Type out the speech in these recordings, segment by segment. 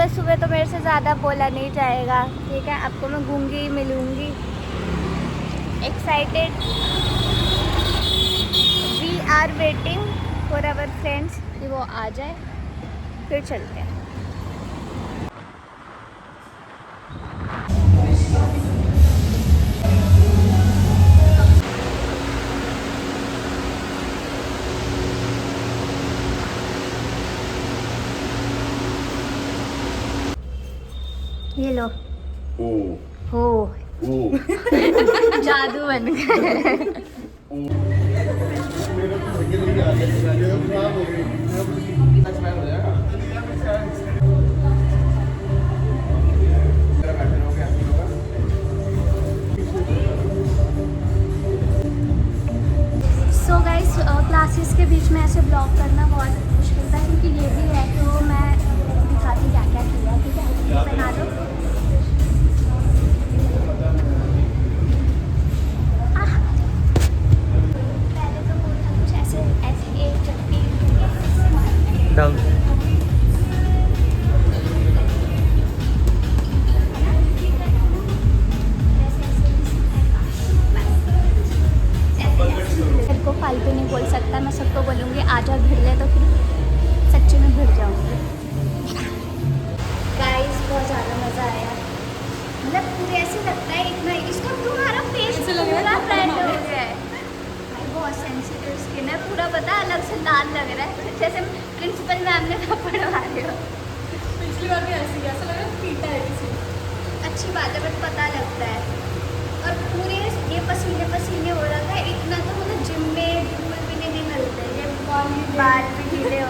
सुबह सुबह तो मेरे से ज़्यादा बोला नहीं जाएगा, ठीक है। आपको मैं घूंगी मिलूंगी। Excited, we are waiting for our friends कि वो आ जाए, फिर चलते हैं। ये लो हो जादू बन गए। सो गाइस, क्लासेस के बीच में ऐसे ब्लॉग करना बहुत मुश्किल था, क्योंकि ये भी है तो मैं दिखाती क्या क्या किया, ठीक है। बना दो। पहले तो वो था कुछ ऐसे ऐसे एक चट्टी को फालतू नहीं बोल सकता, मैं सबको बोलूँगी आ जाओ भिड़ ले, तो फिर सच्ची में भिड़ जाऊँगी। गाइस बहुत ज़्यादा मज़ा आया, मतलब पूरे ऐसे लगता है इतना इसका तुम्हारा फेस पूरा ब्राइट हो गया है। भाई बहुत सेंसिटिव स्किन है, पूरा पता है अलग से लाल लग रहा है, जैसे प्रिंसिपल मैम ने पढ़वा रहे हो। पिछली बार भी ऐसे ही ऐसा लग रहा है पीटा है किसी ने। अच्छी बात है, बट पता लगता है। और पूरे ये पसीने पसीने हो रहा था इतना, तो मतलब जिम में धूल भी नहीं मिलते, ये बाल भी ढीले हो।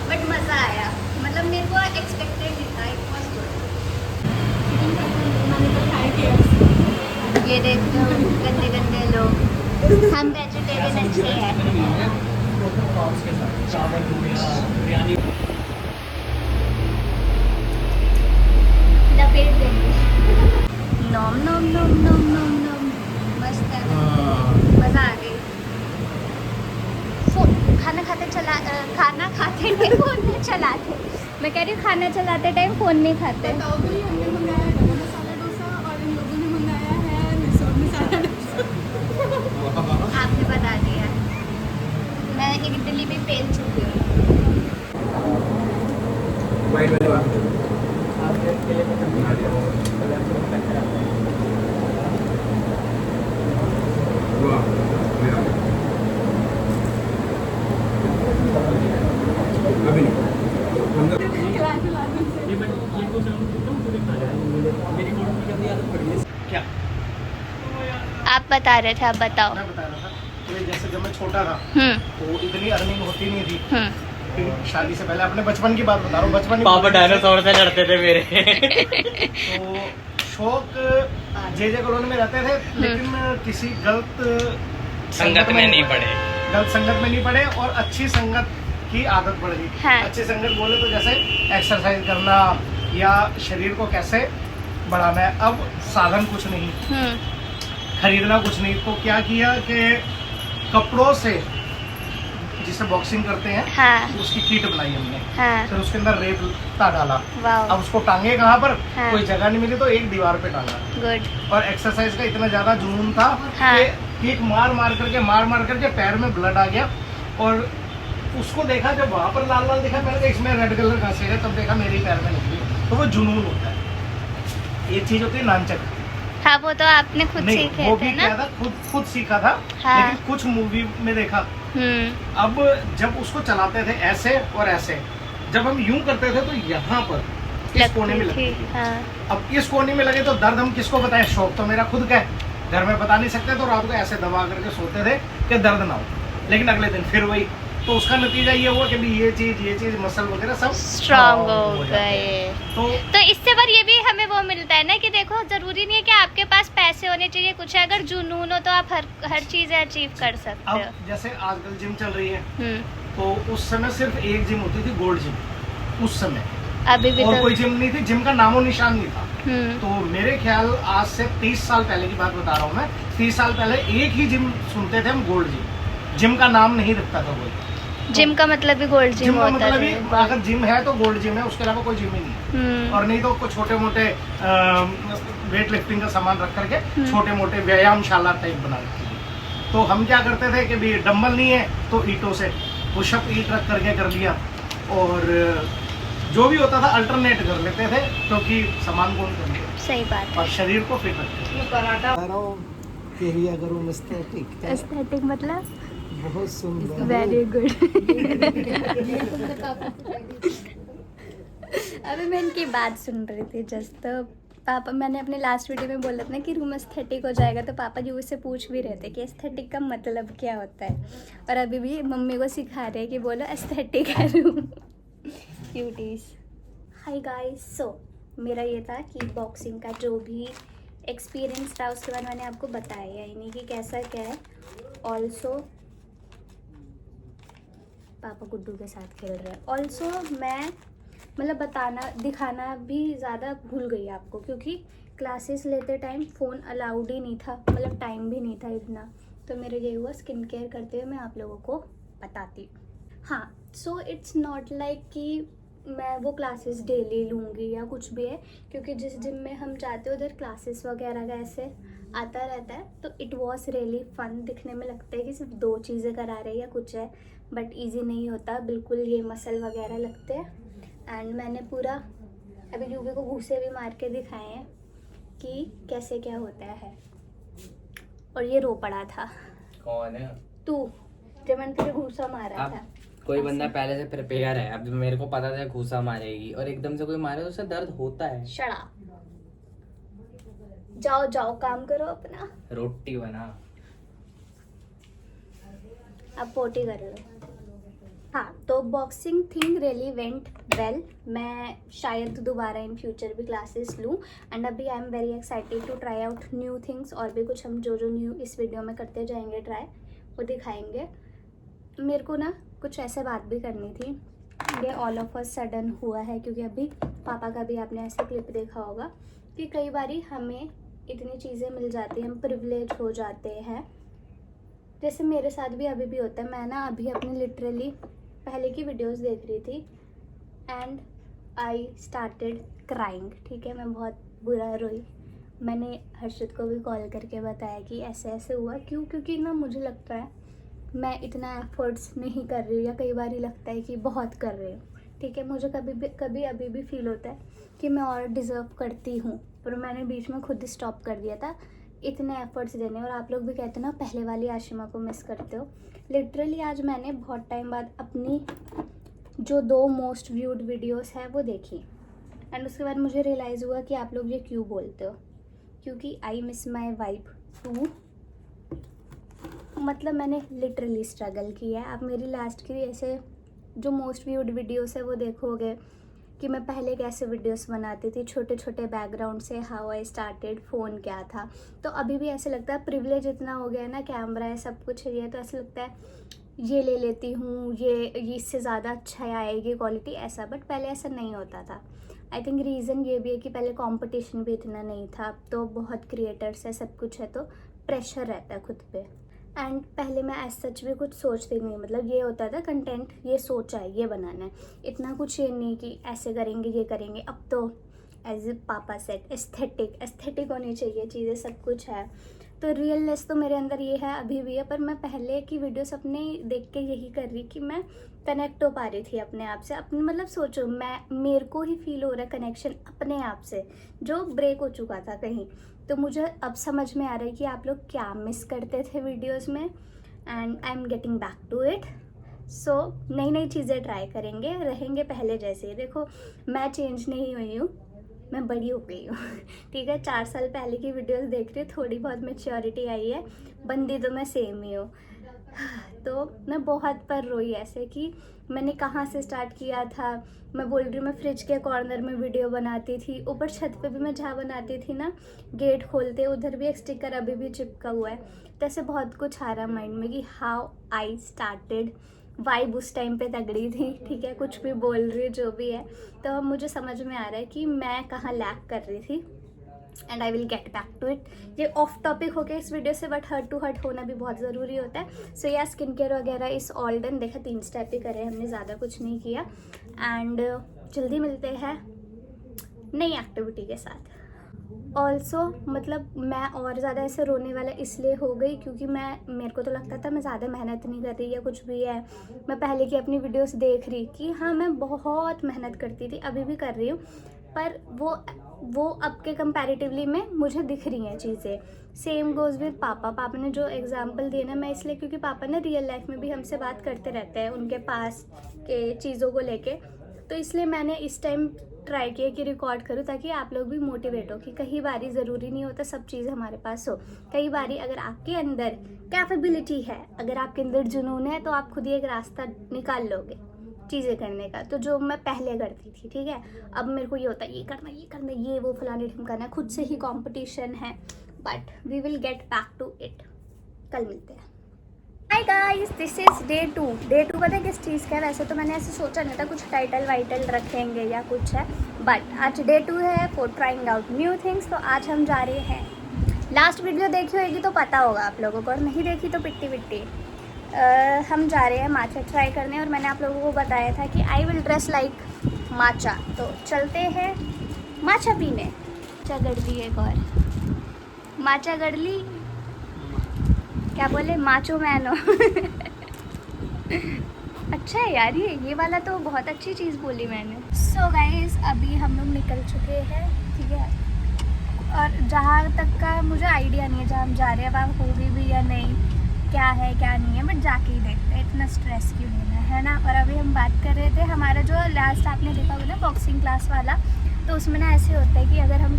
बट मज़ा आया, मतलब मेरे को एक्सपेक्टेड नहीं था, इट वाज मैंने तो ट्राई किया। गुड। ये देखते हो गंदे गंदे लोग, हम वेजिटेरियन अच्छे हैं। लपेट देंगे। नॉम नॉम नॉम नॉम नॉम नॉम, मस्त है, मज़ा आ गई। खाना खाते नहीं फ़ोन नहीं चलाते। मैं कह रही हूँ खाना चलाते टाइम फ़ोन नहीं खाते। बताओ भाई, हमने मंगाया है डबल मसाला डोसा और इन लोगों ने मंगाया है मिसोर मसाला डोसा। आपने बता दिया, मैं इडली भी पेल चुकी हूँ। क्या आप बता रहे थे, आप बताओ। मैं बता रहा था कि जैसे जब मैं छोटा था तो इतनी अर्निंग होती नहीं थी। फिर शादी से पहले अपने बचपन की बात बता रहा हूँ, बचपन पापा डायनासोर से लड़ते थे मेरे। तो शौक जे कॉलोनी में रहते थे, लेकिन किसी गलत संगत में नहीं पड़े, गलत संगत में नहीं पड़े और अच्छी संगत की आदत पड़ गई। हाँ। अच्छी संगत बोले तो जैसे एक्सरसाइज करना या शरीर को कैसे बढ़ाना है। अब साधन कुछ नहीं, खरीदना कुछ नहीं, तो क्या किया कि कपड़ों से जिसे बॉक्सिंग करते हैं, हाँ। तो उसकी किट बनाई हमने। हाँ। फिर उसके अंदर रेता डाला। वाह, अब उसको टांगे कहाँ पर? हाँ। कोई जगह नहीं मिली तो एक दीवार पे टांगा। गुड। और एक्सरसाइज का इतना ज्यादा जुनून था हाँ। कि किक मार मार करके पैर में ब्लड आ गया। और उसको देखा, जब वहां पर लाल लाल दिखा, मैंने कहा इसमें रेड कलर का से है, तब देखा मेरे पैर में निकली। तो वो जुनून होता है, ये चीज होती है नानचक। हाँ, वो तो आपने खुद नहीं, सीखे वो थे भी ना। क्या था, खुद सीखा था। हाँ। लेकिन कुछ मूवी में देखा। अब जब उसको चलाते थे ऐसे और ऐसे, जब हम यूं करते थे तो यहाँ पर इस कोने में लगती थी। हाँ। अब इस कोने में लगे तो दर्द हम किसको बताएं? शौक तो मेरा खुद का है, घर में बता नहीं सकते, तो रात को ऐसे दबा करके सोते थे कि दर्द ना हो। लेकिन अगले दिन फिर वही तो उसका नतीजा ये हुआ कि भी ये चीज मसल वगैरह सब स्ट्रांग हो जाते गए। हैं। तो इससे पर ये भी हमें वो मिलता है ना कि देखो जरूरी नहीं है कि आपके पास पैसे होने चाहिए, कुछ है अगर जुनून हो तो आप हर चीज अचीव कर सकते हो। अब जैसे आजकल जिम चल रही है, हम्म। तो उस समय सिर्फ एक जिम होती थी, गोल्ड जिम उस समय, अभी भी और तो कोई जिम नहीं थी, जिम का नामो निशान नहीं था। हम्म। तो मेरे ख्याल आज से 30 साल पहले की बात बता रहा हूँ मैं, 30 साल पहले एक ही जिम सुनते थे हम, गोल्ड जिम। जिम का नाम नहीं रखता था कोई। जिम का मतलब भी गोल्ड जिम जिम का होता मतलब ही है। अगर जिम है तो गोल्ड जिम है, उसके अलावा कोई जिम ही नहीं है। और नहीं तो कुछ छोटे मोटे वेट लिफ्टिंग का सामान रख करके छोटे मोटे व्यायामशाला टाइप बना रखी थी। तो हम क्या करते थे कि भी डंबल नहीं है तो ईंटों से पुशअप ईंट रख करके कर लिया, और जो भी होता था अल्टरनेट कर लेते थे, क्योंकि सामान कौन कर लिया, सही बात है। और शरीर को फिट रखते एस्थेटिक मतलब बहुत सुंदर। Very good. अभी मैं इनकी बात सुन रही थी जस्ट, तो पापा, मैंने अपने लास्ट वीडियो में बोला था ना कि रूम एस्थेटिक हो जाएगा, तो पापा जी उससे पूछ भी रहे थे कि एस्थेटिक का मतलब क्या होता है, और अभी भी मम्मी को सिखा रहे हैं कि बोलो एस्थेटिक है रूम। क्यूटीज। हाय गाइस, सो मेरा ये था कि बॉक्सिंग का जो भी एक्सपीरियंस था उसके बाद मैंने आपको बताया ही नहीं कि कैसा क्या है। ऑल्सो पापा गुड्डू के साथ खेल रहे हैं। ऑल्सो मैं मतलब दिखाना भी ज़्यादा भूल गई आपको, क्योंकि क्लासेस लेते टाइम फ़ोन अलाउड ही नहीं था, मतलब टाइम भी नहीं था इतना। तो मेरा ये हुआ स्किन केयर करते हुए मैं आप लोगों को बताती। हाँ, सो इट्स नॉट लाइक कि मैं वो क्लासेस डेली लूँगी या कुछ भी है, क्योंकि जिस जिम में हम जाते हैं उधर क्लासेस वगैरह का ऐसे आता रहता है। तो इट वॉज रियली फन। दिखने में लगता है कि सिर्फ 2 चीज़ें करा रहे हैं या कुछ है, बट ईजी नहीं होता बिल्कुल। ये मसल वगैरह लगते हैं। एंड मैंने पूरा अभी यूवी को घूसे भी मार के दिखाए हैं कि कैसे क्या होता है। और ये रो पड़ा था। कौन है? तू, जब मैंने तुझे घूसा मारा अब था। कोई बंदा पहले से प्रिपेयर है, अब मेरे को पता था घूसा मारेगी, और एकदम से कोई मारे तो उससे दर्द होता है। शड़ा, जाओ जाओ काम करो अपना, रोटी बना। अब पोटी कर लो। हाँ, तो boxing thing really went well. मैं शायद दोबारा इन फ्यूचर भी क्लासेस लूँ, एंड अभी I am very excited to try out new things. और भी कुछ हम जो न्यू इस वीडियो में करते जाएंगे ट्राई, वो दिखाएंगे। मेरे को ना कुछ ऐसे बात भी करनी थी। ये ऑल ऑफ अ सडन हुआ है, क्योंकि अभी पापा का भी आपने ऐसे क्लिप देखा होगा कि कई बारी हमें इतनी चीज़ें मिल जाती हैं, हम प्रिविलेज हो जाते हैं। जैसे मेरे साथ भी अभी भी होता है। मैं ना अभी अपनी लिटरली पहले की वीडियोस देख रही थी एंड आई स्टार्टेड क्राइंग। ठीक है, मैं बहुत बुरा रोई। मैंने हर्षित को भी कॉल करके बताया कि ऐसे ऐसे हुआ। क्यों? क्योंकि ना मुझे लगता है मैं इतना एफर्ट्स नहीं कर रही हूँ, या कई बार ही लगता है कि बहुत कर रही हूँ। ठीक है, मुझे कभी अभी भी फील होता है कि मैं और डिज़र्व करती हूँ, पर मैंने बीच में खुद ही स्टॉप कर दिया था इतने एफर्ट्स देने। और आप लोग भी कहते हो ना पहले वाली आशिमा को मिस करते हो। लिटरली आज मैंने बहुत टाइम बाद अपनी जो 2 मोस्ट व्यूड वीडियोस है वो देखी, एंड उसके बाद मुझे रियलाइज़ हुआ कि आप लोग ये क्यों बोलते हो, क्योंकि I miss my vibe too. मतलब मैंने लिटरली स्ट्रगल किया है। आप मेरी लास्ट की ऐसे जो मोस्ट व्यूड वीडियोस है वो देखोगे कि मैं पहले कैसे वीडियोस बनाती थी, छोटे छोटे बैकग्राउंड से, हाउ आई स्टार्टेड, फ़ोन क्या था। तो अभी भी ऐसे लगता है प्रिविलेज इतना हो गया है ना, कैमरा है, सब कुछ है, तो ऐसा लगता है ये ले लेती हूँ, ये इससे ज़्यादा अच्छा आएगी क्वालिटी, ऐसा। बट पहले ऐसा नहीं होता था। आई थिंक रीज़न ये भी है कि पहले कंपटीशन भी इतना नहीं था। अब तो बहुत क्रिएटर्स है, सब कुछ है, तो प्रेशर रहता है खुद पे। एंड पहले मैं एज सच भी कुछ सोचती नहीं, मतलब ये होता था कंटेंट ये सोचा है, ये बनाना है, इतना कुछ ये नहीं कि ऐसे करेंगे ये करेंगे। अब तो एज ए पापा सेट एस्थेटिक होनी चाहिए चीज़ें, सब कुछ है। तो रियलनेस तो मेरे अंदर ये है, अभी भी है। पर मैं पहले की वीडियोस अपने देख के यही कर रही कि मैं कनेक्ट हो पा रही थी अपने आप से। अपने मतलब सोचो, मेरे को ही फील हो रहा है कनेक्शन अपने आप से, जो ब्रेक हो चुका था कहीं। तो मुझे अब समझ में आ रहा है कि आप लोग क्या मिस करते थे वीडियोस में, and I am getting back to it. So नई नई चीज़ें ट्राई करेंगे, रहेंगे पहले जैसे। देखो मैं चेंज नहीं हुई हूँ, मैं बड़ी हो गई हूँ। ठीक है, 4 साल पहले की वीडियोस देख रही हूँ, थोड़ी बहुत मैच्योरिटी आई है, बंदी तो मैं सेम ही हूँ। तो मैं बहुत पर रोई ऐसे कि मैंने कहाँ से स्टार्ट किया था। मैं बोल रही हूँ मैं फ्रिज के कॉर्नर में वीडियो बनाती थी, ऊपर छत पे भी मैं जहाँ बनाती थी ना गेट खोलते उधर भी एक स्टिकर अभी भी चिपका हुआ है। तो ऐसे बहुत कुछ आ रहा माइंड में कि हाउ आई स्टार्टेड। वाइब उस टाइम पे तगड़ी थी, ठीक है, कुछ भी बोल रही जो भी है। तो अब मुझे समझ में आ रहा है कि मैं कहाँ लैक कर रही थी and I will get back to it. ये ऑफ टॉपिक हो गया इस वीडियो से, बट हर्ट टू हर्ट होना भी बहुत ज़रूरी होता है। सो या स्किन केयर वगैरह इस ऑल डन। देखा 3 स्टेप ही करे हमने, ज़्यादा कुछ नहीं किया। एंड जल्दी मिलते हैं नई एक्टिविटी के साथ। ऑल्सो मतलब मैं और ज़्यादा ऐसे रोने वाला इसलिए हो गई क्योंकि मेरे को तो लगता था मैं ज़्यादा मेहनत नहीं कर रही या कुछ भी है। मैं पहले की अपनी वीडियोस देख रही कि हाँ मैं बहुत मेहनत करती थी, अभी भी कर रही हूँ, पर वो अब के कंपैरेटिवली में मुझे दिख रही हैं चीज़ें। सेम गोज़ विद पापा ने जो एग्जांपल दिए ना, मैं इसलिए क्योंकि पापा ना रियल लाइफ में भी हमसे बात करते रहते हैं उनके पास के चीज़ों को लेके, तो इसलिए मैंने इस टाइम ट्राई किया कि रिकॉर्ड करूँ ताकि आप लोग भी मोटिवेट हो कि कई बारी ज़रूरी नहीं होता सब चीज़ हमारे पास हो। कई बारी अगर आपके अंदर कैपेबिलिटी है, अगर आपके अंदर जुनून है, तो आप खुद ही एक रास्ता निकाल लोगे चीज़ें करने का। तो जो मैं पहले करती थी, ठीक है, अब मेरे को ये होता है ये करना ये वो फलाने ढिमकाना, खुद से ही कंपटीशन है, but we will get back to it. कल मिलते हैं। Hi guys, this is day 2। Day 2 पता है किस चीज़ का है? वैसे तो मैंने ऐसे सोचा नहीं था कुछ टाइटल वाइटल रखेंगे या कुछ है, बट आज डे 2 है for trying out new things. तो आज हम जा रहे हैं, लास्ट वीडियो देखी होगी तो पता होगा आप लोगों को, और नहीं देखी तो पिट्टी हम जा रहे हैं माचा ट्राई करने। और मैंने आप लोगों को बताया था कि आई विल ड्रेस लाइक माचा, तो चलते हैं माचा पीने। माचा गड़ली एक और माचा गड़ली, क्या बोले, माचो मैन हो। अच्छा है यार, ये वाला तो बहुत अच्छी चीज़ बोली मैंने। सो गाइस अभी हम लोग निकल चुके हैं, ठीक है, और जहाँ तक का मुझे आइडिया नहीं है जहाँ हम जा रहे हैं वहाँ होगी भी या नहीं, क्या है क्या नहीं है, बट जाके ही देखते हैं, इतना स्ट्रेस क्यों लेना है ना। और अभी हम बात कर रहे थे हमारा जो लास्ट आपने देखा होगा ना बॉक्सिंग क्लास वाला, तो उसमें ना ऐसे होता है कि अगर हम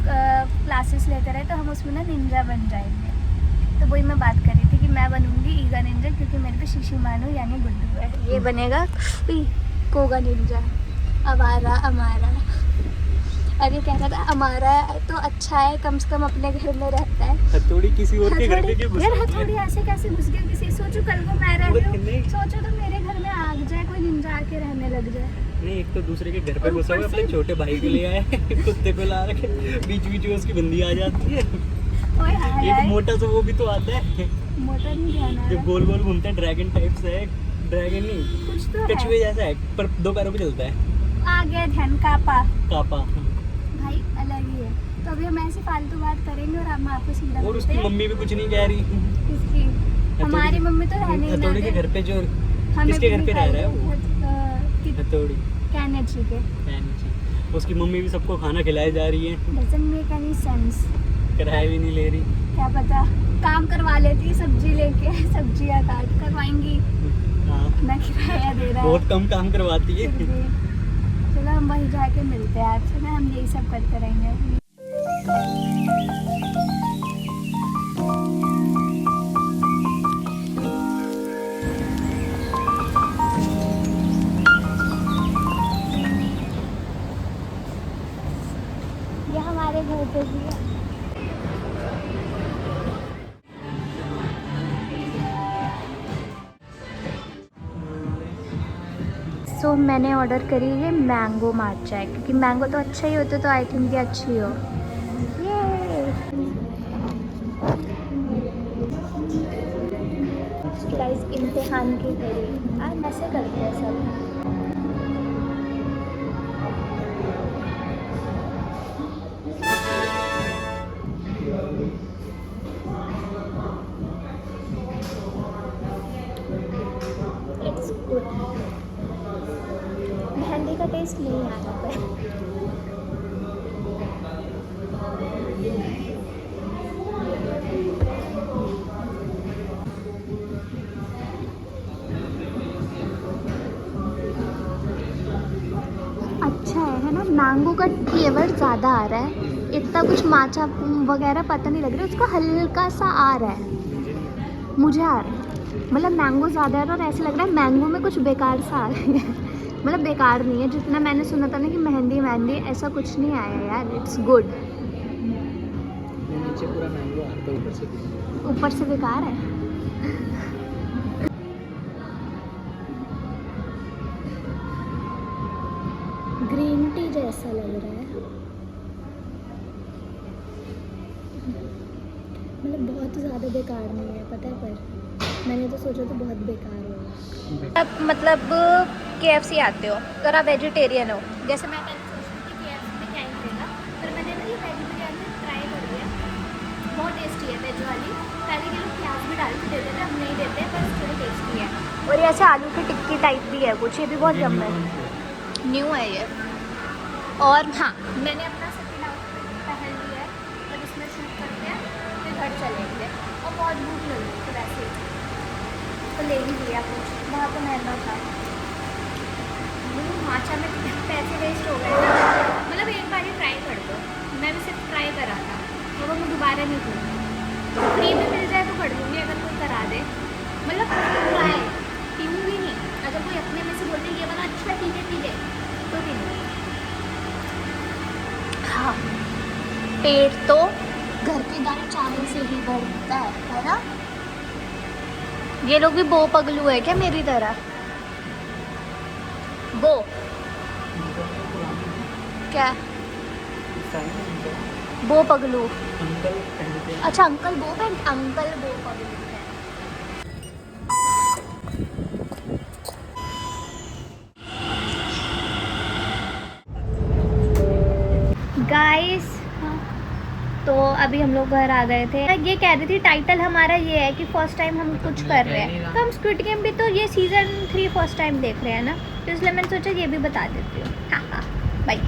क्लासेस लेते रहे तो हम उसमें ना निंजा बन जाएंगे। तो वही मैं बात कर रही थी कि मैं बनूंगी ईगा निंजा, क्योंकि मेरे पे शीशी मानो यानी गुड्डू है। ये बनेगा कोगा निंजा, अवारा हमारा। और ये कह रहा था हमारा तो अच्छा है, कम से कम अपने घर में रहता है। हथौड़ी किसी और के घर पे क्यों घुस यार गई? हथौड़ी ऐसे कैसे घुस गया किसी? सोचो कल को मैं रह रही हूँ, सोचो तो मेरे घर में आग जाए, कोई निंजा आके रहने लग जाए। नहीं, एक तो दूसरे के घर पे घुसा हुआ, अपने छोटे भाई को ले आए, कुत्ते को ला रखे, बीच में उसकी बंदी आ जाती है। ओए हाय, एक मोटा सा वो भी तो आता है, मोटा नहीं जाना जो गोल गोल घूमता है, ड्रैगन टाइप से है। ड्रैगन नहीं, कुछ तो कछुए जैसा है, पर 2 पैरों पे चलता है। आ गया ध्यान कापा कापा। भाई अलग ही है। तो अभी हम ऐसी फालतू बात करेंगे और हम आपको सीधा और उसकी मम्मी भी कुछ नहीं कह रही। इसकी हमारी मम्मी तो रहने ही ना हथौड़ी के दे। घर पे जो हमें किसके भी घर पे रह रहा है वो? हथौड़ी कैनेची के। उसकी मम्मी भी सबको खाना खिलाए जा रही है, डजंट मेक एनी सेंस। किराया भी नहीं ले रही। क्या पता काम करवा लेती, सब्जी लेके सब्जियां काट करवाएंगी, हाँ, ना किराया दे रहा है। बहुत कम काम करवाती है। फिर भी। चलो हम वहीं जाके मिलते हैं आपसे ना, हम यही सब करते रहेंगे। ये हमारे घर पे भी है। सो मैंने ऑर्डर करी है मैंगो माचा, क्योंकि मैंगो तो अच्छा ही होता, तो आई थिंक ये अच्छी हो। गाइस इम्तिहान की घड़ी आज ऐसे करते हैं सब। It's good. मेहंदी का टेस्ट नहीं आता पर अच्छा है ना। मैंगो का फ्लेवर ज़्यादा आ रहा है, इतना कुछ माचा वगैरह पता नहीं लग रहा है, उसका हल्का सा आ रहा है, मुझे आ रहा है। मतलब मैंगो ज़्यादा है और ऐसे लग रहा है मैंगो में कुछ बेकार सा आ रही है। मतलब बेकार नहीं है, जितना मैंने सुना था ना कि मेहंदी ऐसा कुछ नहीं आया यार, इट्स गुड। नीचे पूरा मैंगो आता है, ऊपर से बेकार है। ग्रीन टी जैसा लग रहा है, मतलब बहुत ज़्यादा बेकार नहीं है पता है, पर मैंने तो सोचा था बहुत बेकार होगा। अब मतलब KFC आते हो अगर आप वेजिटेरियन हो, जैसे मैं पहले सोच रही थी KFC में क्या ही मिलेगा, पर मैंने ना ये वेज बिरयानी ट्राई कर लिया, बहुत टेस्टी है वेज वाली। पहले के लोग प्याज भी डाल के देते थे, अब नहीं देते, पर थोड़ी टेस्टी है। और ये ऐसे आलू की टिक्की टाइप भी है कुछ, ये भी बहुत जम है, न्यू है ये। और हाँ, मैंने अपना सेकंड आउटफिट पहन लिया है, और इसमें शूट करते हैं फिर घर चलेंगे। और बहुत भूख लग रही थी वैसे तो ले ही लिया कुछ, वहाँ तो महंगा था। माचा में पैसे वेस्ट हो गए ना, मतलब एक बार ही ट्राई कर दो, मैं भी सिर्फ ट्राई करा था, और वो मैं दोबारा नहीं करूँगी। फ्री में मिल जाए तो कर दूँगी, अगर कोई करा दे, मतलब ट्राई पीऊँगी नहीं। अगर कोई अपने में से बोलते ये वाला अच्छा पी ले तो पीऊँगी। हाँ, पेट तो घर के दाल चावल से ही भरता है ना। ये लोग भी बो पगलू है क्या मेरी तरह? बो क्या? बो पगलू, अच्छा अंकल बो पैंट, अंकल बो पगलू है। गाइस तो अभी हम लोग घर आ गए थे। ये कह रही थी टाइटल हमारा ये है कि फर्स्ट टाइम हम कुछ कर रहे हैं, तो हम स्क्विड गेम भी तो ये सीज़न 3 फर्स्ट टाइम देख रहे हैं ना, तो इसलिए मैंने सोचा ये भी बता देती हूँ। हाँ हाँ, बाय।